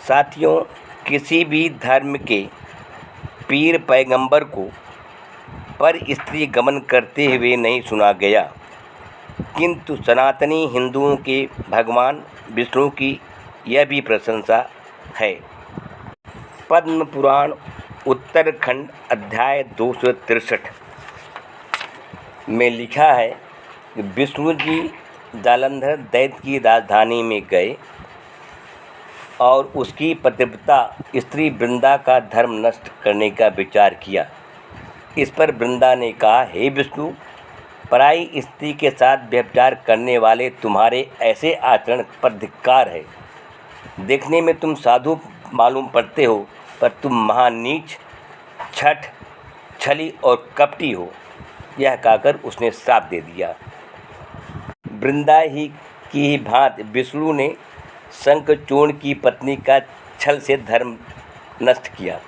साथियों, किसी भी धर्म के पीर पैगंबर को पर स्त्री गमन करते हुए नहीं सुना गया, किंतु सनातनी हिंदुओं के भगवान विष्णु की यह भी प्रशंसा है। पद्म पुराण उत्तरखंड अध्याय 263 में लिखा है कि विष्णु जी जालंधर दैत्य की राजधानी में गए और उसकी पतिव्रता स्त्री वृंदा का धर्म नष्ट करने का विचार किया। इस पर वृंदा ने कहा, हे विष्णु, पराई स्त्री के साथ व्यभिचार करने वाले तुम्हारे ऐसे आचरण पर धिक्कार है। देखने में तुम साधु मालूम पड़ते हो, पर तुम महानीच, छठ, छली और कपटी हो। यह कहकर उसने श्राप दे दिया। वृंदा ही की भांति विष्णु ने शंखचूर्ण की पत्नी का छल से धर्म नष्ट किया।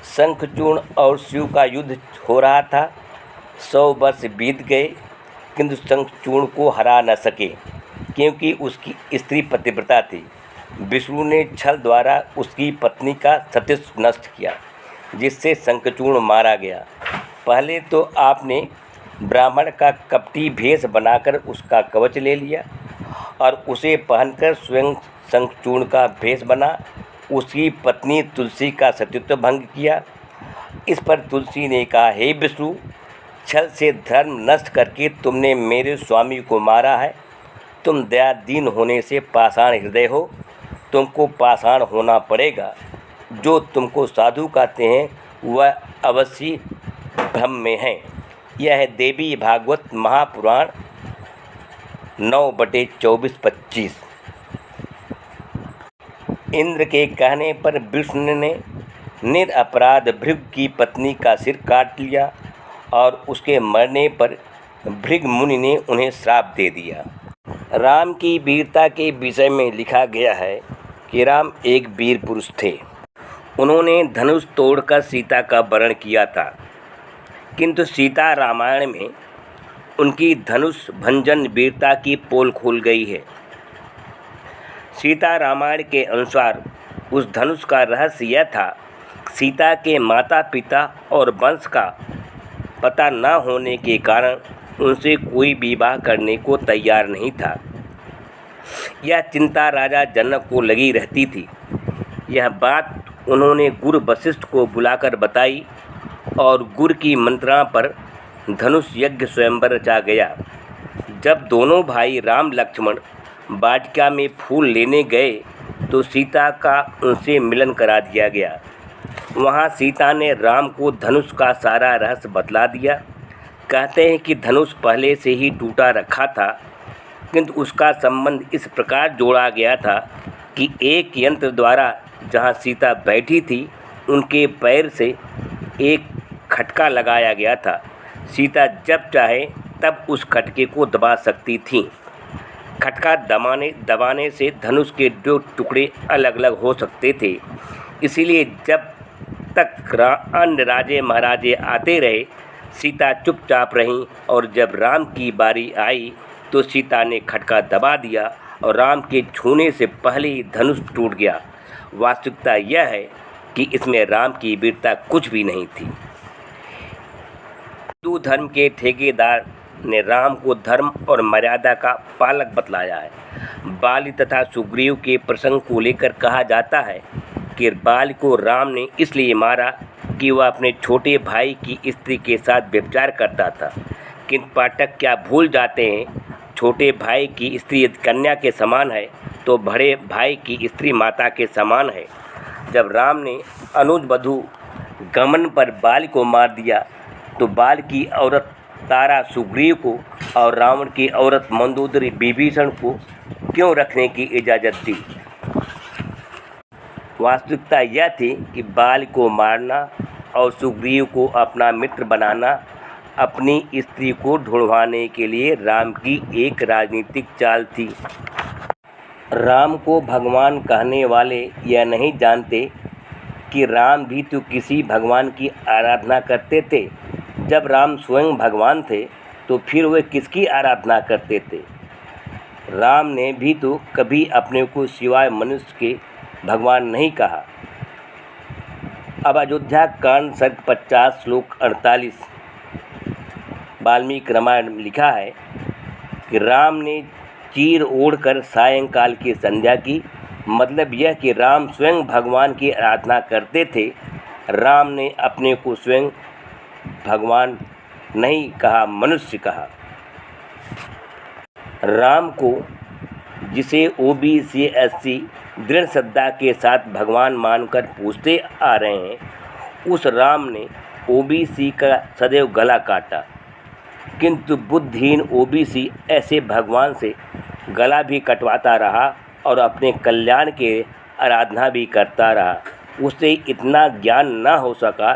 शंखचूर्ण और शिव का युद्ध हो रहा था। 100 वर्ष बीत गए, किंतु शंखचूर्ण को हरा न सके, क्योंकि उसकी स्त्री पतिव्रता थी। विष्णु ने छल द्वारा उसकी पत्नी का सतीत्व नष्ट किया, जिससे शंखचूर्ण मारा गया। पहले तो आपने ब्राह्मण का कपटी भेष बनाकर उसका कवच ले लिया और उसे पहनकर स्वयं शंखचूर्ण का भेष बना उसकी पत्नी तुलसी का सतीत्व भंग किया। इस पर तुलसी ने कहा, हे विष्णु, छल से धर्म नष्ट करके तुमने मेरे स्वामी को मारा है। तुम दयादीन होने से पाषाण हृदय हो, तुमको पाषाण होना पड़ेगा। जो तुमको साधु कहते हैं वह अवश्य भ्रम में हैं। यह है देवी भागवत महापुराण 9/24-25। इंद्र के कहने पर विष्णु ने निरपराध भृगु की पत्नी का सिर काट लिया और उसके मरने पर भृगु मुनि ने उन्हें श्राप दे दिया। राम की वीरता के विषय में लिखा गया है कि राम एक वीर पुरुष थे। उन्होंने धनुष तोड़कर सीता का वरण किया था, किंतु सीता रामायण में उनकी धनुष भंजन वीरता की पोल खोल गई है। सीता रामायण के अनुसार उस धनुष का रहस्य यह था, सीता के माता पिता और वंश का पता न होने के कारण उनसे कोई विवाह करने को तैयार नहीं था। यह चिंता राजा जनक को लगी रहती थी। यह बात उन्होंने गुरु वशिष्ठ को बुलाकर बताई और गुरु की मंत्रणा पर धनुष यज्ञ स्वयंवर रचा गया। जब दोनों भाई राम लक्ष्मण वाटिका में फूल लेने गए तो सीता का उनसे मिलन करा दिया गया। वहाँ सीता ने राम को धनुष का सारा रहस्य बतला दिया। कहते हैं कि धनुष पहले से ही टूटा रखा था, किंतु उसका संबंध इस प्रकार जोड़ा गया था कि एक यंत्र द्वारा जहाँ सीता बैठी थी उनके पैर से एक खटका लगाया गया था। सीता जब चाहे तब उस खटके को दबा सकती थीं। खटका दबाने से धनुष के 2 टुकड़े अलग अलग हो सकते थे। इसीलिए जब तक अन्य राजे महाराजे आते रहे, सीता चुपचाप रहीं और जब राम की बारी आई तो सीता ने खटका दबा दिया और राम के छूने से पहले ही धनुष टूट गया। वास्तविकता यह है कि इसमें राम की वीरता कुछ भी नहीं थी। हिंदू धर्म के ठेकेदार ने राम को धर्म और मर्यादा का पालक बतलाया है। बाली तथा सुग्रीव के प्रसंग को लेकर कहा जाता है कि बाली को राम ने इसलिए मारा कि वह अपने छोटे भाई की स्त्री के साथ व्यभिचार करता था। किंतु पाठक क्या भूल जाते हैं, छोटे भाई की स्त्री यदि कन्या के समान है तो बड़े भाई की स्त्री माता के समान है। जब राम ने अनुज वधू गमन पर बाली को मार दिया तो बाल की औरत तारा सुग्रीव को और रावण की औरत मंदोदरी विभीषण को क्यों रखने की इजाज़त दी? वास्तविकता यह थी कि बाल को मारना और सुग्रीव को अपना मित्र बनाना अपनी स्त्री को ढूंढवाने के लिए राम की एक राजनीतिक चाल थी। राम को भगवान कहने वाले यह नहीं जानते कि राम भी तो किसी भगवान की आराधना करते थे। जब राम स्वयं भगवान थे तो फिर वे किसकी आराधना करते थे? राम ने भी तो कभी अपने को सिवाय मनुष्य के भगवान नहीं कहा। अब अयोध्या कांड सर्ग 50 श्लोक 48 वाल्मीकि रामायण में लिखा है कि राम ने चीर ओढ़कर सायंकाल की संध्या की। मतलब यह कि राम स्वयं भगवान की आराधना करते थे। राम ने अपने को स्वयं भगवान नहीं कहा, मनुष्य कहा। राम को जिसे ओबीसी एससी दृढ़ श्रद्धा के साथ भगवान मानकर पूजते आ रहे हैं, उस राम ने ओबीसी का सदैव गला काटा। किंतु बुद्धिहीन ओबीसी ऐसे भगवान से गला भी कटवाता रहा और अपने कल्याण के आराधना भी करता रहा। उसे इतना ज्ञान न हो सका।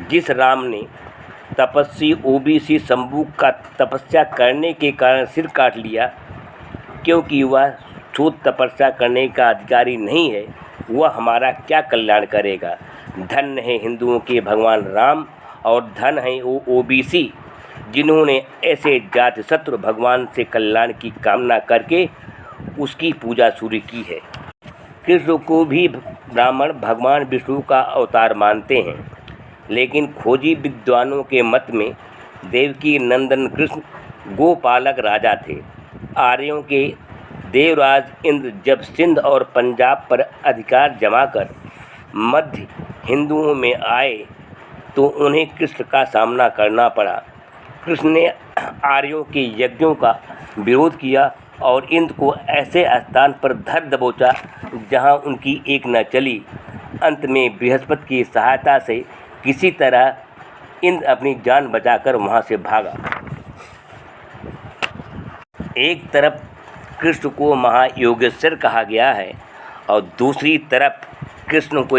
जिस राम ने तपस्वी ओबीसी शंभू का तपस्या करने के कारण सिर काट लिया, क्योंकि वह शुद्ध तपस्या करने का अधिकारी नहीं है, वह हमारा क्या कल्याण करेगा। धन्य है हिंदुओं के भगवान राम और धन है वो ओबीसी जिन्होंने ऐसे जाति शत्रु भगवान से कल्याण की कामना करके उसकी पूजा शुरू की है। कृष्ण को भी ब्राह्मण भगवान विष्णु का अवतार मानते हैं, लेकिन खोजी विद्वानों के मत में देवकी नंदन कृष्ण गोपालक राजा थे। आर्यों के देवराज इंद्र जब सिंध और पंजाब पर अधिकार जमाकर मध्य हिंदुओं में आए तो उन्हें कृष्ण का सामना करना पड़ा। कृष्ण ने आर्यों के यज्ञों का विरोध किया और इंद्र को ऐसे स्थान पर धर दबोचा जहां उनकी एक न चली। अंत में बृहस्पति की सहायता से किसी तरह इंद्र अपनी जान बचाकर वहां से भागा। एक तरफ कृष्ण को महायोगेश्वर कहा गया है और दूसरी तरफ कृष्ण को